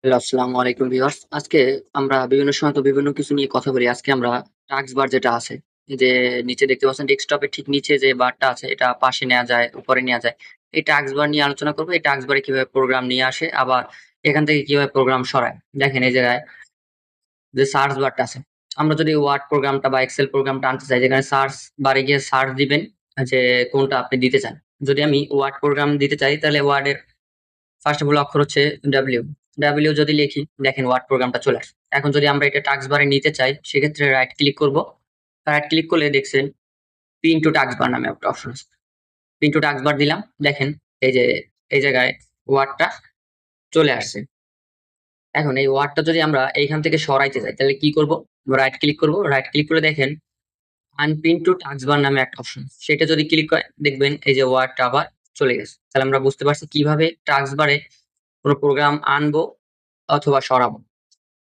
Hello, আসসালামু আলাইকুম viewers. আজকে আমরা বিভিন্ন সময় তো বিভিন্ন কিছু নিয়ে কথা বলি। আজকে আমরা টাস্ক বার যেটা আছে, এই যে নিচে দেখতে পাচ্ছেন ডেস্কটপের ঠিক নিচে যে বারটা আছে এটা পাশে নেয়া যায়, উপরে নেয়া যায়। এই টাস্ক বার নিয়ে আলোচনা করব। এই টাস্ক বারে কিভাবে প্রোগ্রাম নিয়ে আসে, আবার এখান থেকে কিভাবে প্রোগ্রাম সরায়। দেখেন এই জায়গায় যে সার্চ বারটা আছে। আমরা যদি ওয়ার্ড প্রোগ্রামটা বা এক্সেল প্রোগ্রামটা আনতে চাই, যেখানে সার্চ বারে গিয়ে সার্চ দিবেন যে কোনটা আপনি দিতে চান। যদি আমি ওয়ার্ড প্রোগ্রাম দিতে চাই তাহলে ওয়ার্ডের ফার্স্ট অফ অল অক্ষর হচ্ছে ডব্লিউ। ডব্লিউ যদি লিখি দেখেন ওয়ার্ড প্রোগ্রামটা চলে আসে। এখন যদি আমরা এটা টাস্ক বারে নিতে চাই সেক্ষেত্রে রাইট ক্লিক করব। রাইট ক্লিক করলে দেখছেন পিন টু টাস্ক বার নামে একটা অপশন আছে। পিন টু টাস্ক বার দিলাম। দেখেন এই যে এই জায়গায় ওয়ার্ডটা চলে আসছে। এখন এই ওয়ার্ডটা যদি আমরা এইখান থেকে সরাইতে চাই তাহলে কি করব? রাইট ক্লিক করব। রাইট ক্লিক করে দেখেন আনপিন টু টাস্ক বার নামে একটা অপশন। সেটা যদি ক্লিক করেন দেখবেন এই যে ওয়ার্ডটা আবার চলে গেছে। তাহলে আমরা বুঝতে পারছি কিভাবে টাস্ক বারে কোন প্রোগ্রাম আনবো অথবা সরাবো।